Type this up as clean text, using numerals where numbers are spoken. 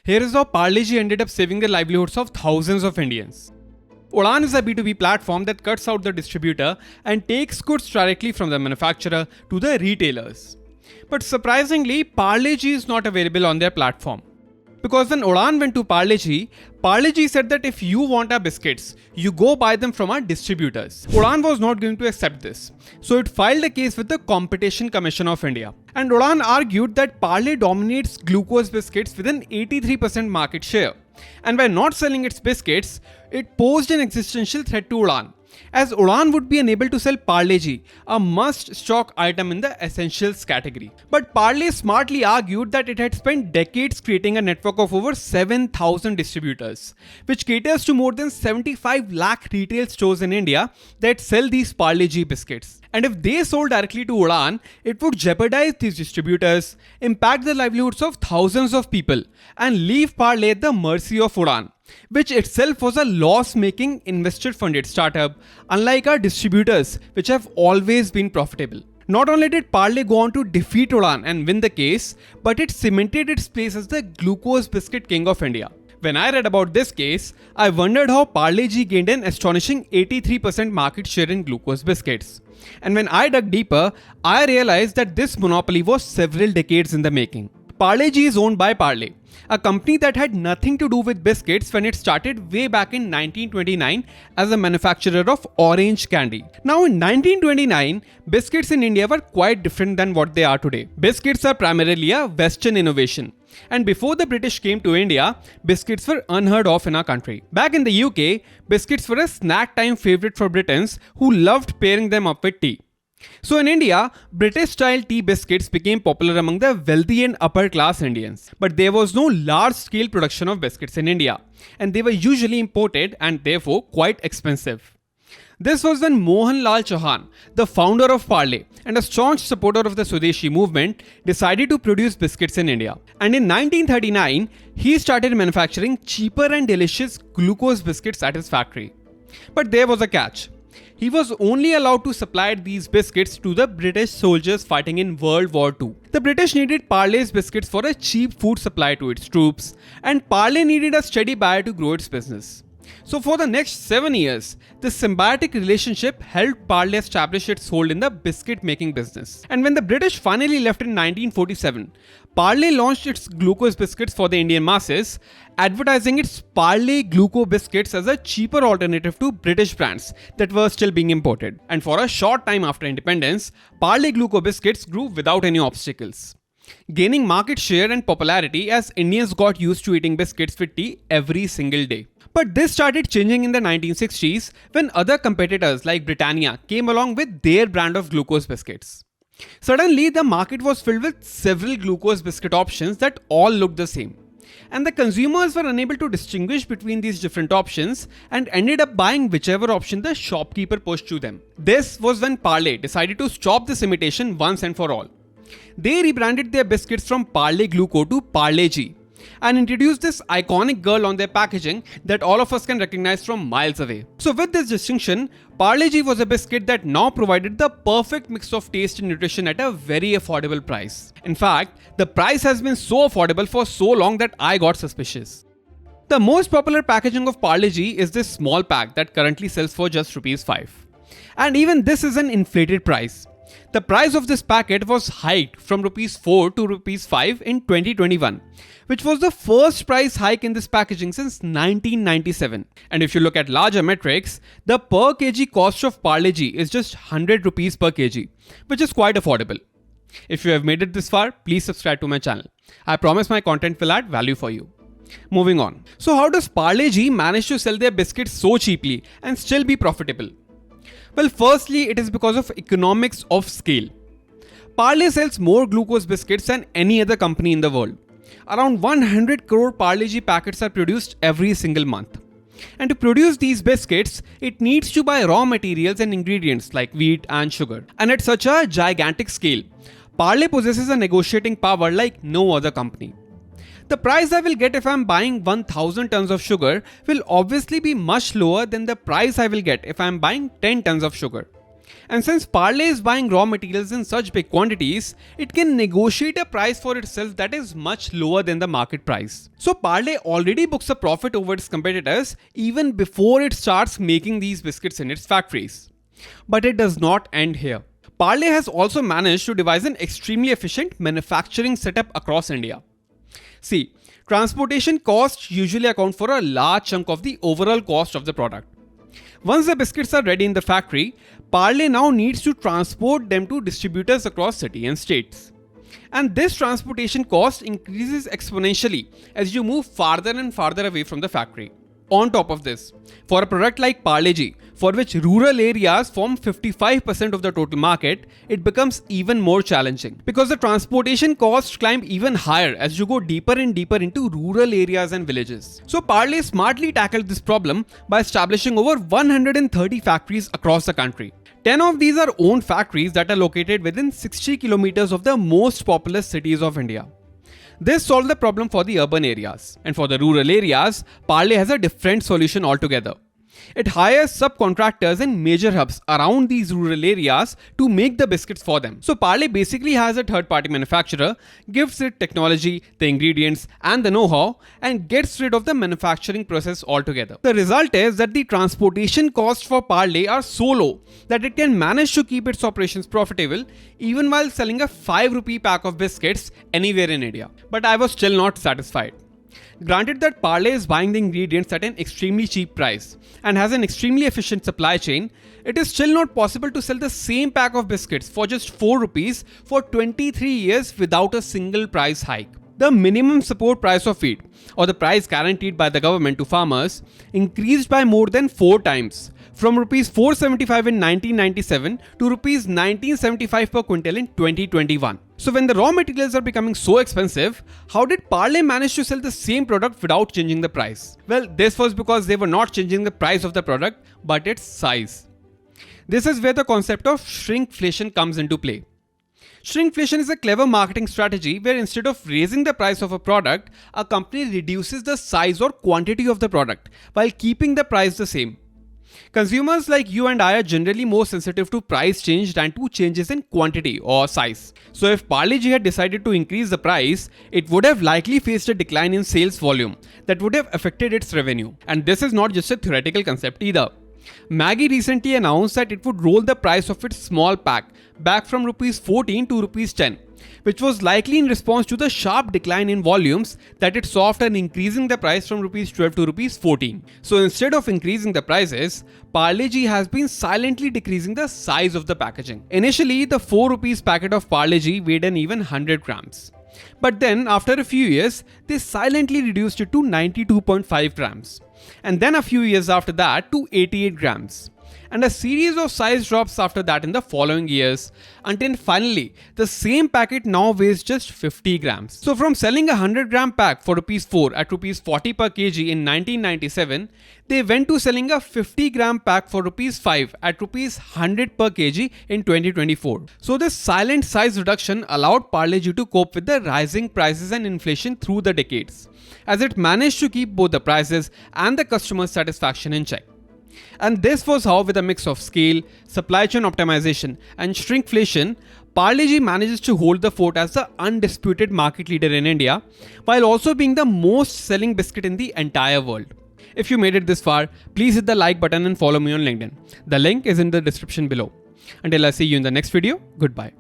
Here is how ParleG ended up saving the livelihoods of thousands of Indians. Udaan is a B2B platform that cuts out the distributor and takes goods directly from the manufacturer to the retailers. But surprisingly, ParleG is not available on their platform. Because when Udaan went to ParleG, ParleG said that if you want our biscuits, you go buy them from our distributors. Udaan was not going to accept this, so it filed a case with the Competition Commission of India. And Udaan argued that Parle dominates glucose biscuits with an 83% market share. And by not selling its biscuits, it posed an existential threat to Udaan, as Udaan would be unable to sell ParleG, a must-stock item in the essentials category. But Parle smartly argued that it had spent decades creating a network of over 7,000 distributors, which caters to more than 75 lakh retail stores in India that sell these ParleG biscuits. And if they sold directly to Udaan, it would jeopardize these distributors, impact the livelihoods of thousands of people, and leave Parle at the mercy of Udaan, which itself was a loss-making investor-funded startup, unlike our distributors, which have always been profitable. Not only did Parle go on to defeat Udaan and win the case, but it cemented its place as the glucose biscuit king of India. When I read about this case, I wondered how ParleG gained an astonishing 83% market share in glucose biscuits. And when I dug deeper, I realized that this monopoly was several decades in the making. ParleG is owned by Parle, a company that had nothing to do with biscuits when it started way back in 1929 as a manufacturer of orange candy. Now in 1929, biscuits in India were quite different than what they are today. Biscuits are primarily a Western innovation. And before the British came to India, biscuits were unheard of in our country. Back in the UK, biscuits were a snack time favorite for Britons who loved pairing them up with tea. So in India, British-style tea biscuits became popular among the wealthy and upper-class Indians. But there was no large-scale production of biscuits in India, and they were usually imported and therefore quite expensive. This was when Mohan Lal Chauhan, the founder of Parle and a staunch supporter of the Swadeshi movement, decided to produce biscuits in India. And in 1939, he started manufacturing cheaper and delicious glucose biscuits at his factory. But there was a catch. He was only allowed to supply these biscuits to the British soldiers fighting in World War II. The British needed Parle's biscuits for a cheap food supply to its troops, and Parle needed a steady buyer to grow its business. So for the next 7 years, this symbiotic relationship helped Parle establish its hold in the biscuit making business. And when the British finally left in 1947, Parle launched its glucose biscuits for the Indian masses, advertising its Parle Gluco biscuits as a cheaper alternative to British brands that were still being imported. And for a short time after independence, Parle Gluco biscuits grew without any obstacles, gaining market share and popularity as Indians got used to eating biscuits with tea every single day. But this started changing in the 1960s when other competitors like Britannia came along with their brand of glucose biscuits. Suddenly, the market was filled with several glucose biscuit options that all looked the same. And the consumers were unable to distinguish between these different options and ended up buying whichever option the shopkeeper pushed to them. This was when Parle decided to stop this imitation once and for all. They rebranded their biscuits from Parle Gluco to ParleG and introduced this iconic girl on their packaging that all of us can recognize from miles away. So with this distinction, ParleG was a biscuit that now provided the perfect mix of taste and nutrition at a very affordable price. In fact, the price has been so affordable for so long that I got suspicious. The most popular packaging of ParleG is this small pack that currently sells for just ₹5. And even this is an inflated price. The price of this packet was hiked from ₹4 to ₹5 in 2021, which was the first price hike in this packaging since 1997. And if you look at larger metrics, the per kg cost of ParleG is just ₹100 per kg, which is quite affordable. If you have made it this far, please subscribe to my channel. I promise my content will add value for you. Moving on. So how does ParleG manage to sell their biscuits so cheaply and still be profitable? Well, firstly, it is because of economics of scale. Parle sells more glucose biscuits than any other company in the world. Around 100 crore ParleG packets are produced every single month. And to produce these biscuits, it needs to buy raw materials and ingredients like wheat and sugar. And at such a gigantic scale, Parle possesses a negotiating power like no other company. The price I will get if I am buying 1000 tons of sugar will obviously be much lower than the price I will get if I am buying 10 tons of sugar. And since Parle is buying raw materials in such big quantities, it can negotiate a price for itself that is much lower than the market price. So Parle already books a profit over its competitors even before it starts making these biscuits in its factories. But it does not end here. Parle has also managed to devise an extremely efficient manufacturing setup across India. See, transportation costs usually account for a large chunk of the overall cost of the product. Once the biscuits are ready in the factory, Parle now needs to transport them to distributors across city and states. And this transportation cost increases exponentially as you move farther and farther away from the factory. On top of this, for a product like ParleG, for which rural areas form 55% of the total market, it becomes even more challenging because the transportation costs climb even higher as you go deeper and deeper into rural areas and villages. So Parle smartly tackled this problem by establishing over 130 factories across the country. 10 of these are owned factories that are located within 60 kilometers of the most populous cities of India. This solved the problem for the urban areas, and for the rural areas, Parle has a different solution altogether. It hires subcontractors in major hubs around these rural areas to make the biscuits for them. So Parle basically has a third-party manufacturer, gives it technology, the ingredients and the know-how, and gets rid of the manufacturing process altogether. The result is that the transportation costs for Parle are so low that it can manage to keep its operations profitable even while selling a 5 rupee pack of biscuits anywhere in India. But I was still not satisfied. Granted that Parle is buying the ingredients at an extremely cheap price and has an extremely efficient supply chain, it is still not possible to sell the same pack of biscuits for just 4 rupees for 23 years without a single price hike. The minimum support price of wheat, or the price guaranteed by the government to farmers, increased by more than 4 times, from rupees 475 in 1997 to rupees 1975 per quintal in 2021. So when the raw materials are becoming so expensive, how did Parle manage to sell the same product without changing the price? Well, this was because they were not changing the price of the product, but its size. This is where the concept of shrinkflation comes into play. Shrinkflation is a clever marketing strategy where instead of raising the price of a product, a company reduces the size or quantity of the product while keeping the price the same. Consumers like you and I are generally more sensitive to price change than to changes in quantity or size. So if ParleG had decided to increase the price, it would have likely faced a decline in sales volume that would have affected its revenue. And this is not just a theoretical concept either. Maggi recently announced that it would roll the price of its small pack back from rupees 14 to rupees 10, which was likely in response to the sharp decline in volumes that it saw after increasing the price from rupees 12 to rupees 14. So instead of increasing the prices, ParleG has been silently decreasing the size of the packaging. Initially, the 4 rupees packet of ParleG weighed an even 100 grams. But then, after a few years, they silently reduced it to 92.5 grams. And then a few years after that to 88 grams. And a series of size drops after that in the following years, until finally the same packet now weighs just 50 grams. So from selling a 100-gram pack for rupees 4 at rupees 40 per kg in 1997, they went to selling a 50-gram pack for rupees 5 at rupees 100 per kg in 2024. So this silent size reduction allowed ParleG to cope with the rising prices and inflation through the decades, as it managed to keep both the prices and the customer satisfaction in check. And this was how, with a mix of scale, supply chain optimization and shrinkflation, ParleG manages to hold the fort as the undisputed market leader in India, while also being the most selling biscuit in the entire world. If you made it this far, please hit the like button and follow me on LinkedIn. The link is in the description below. Until I see you in the next video, goodbye.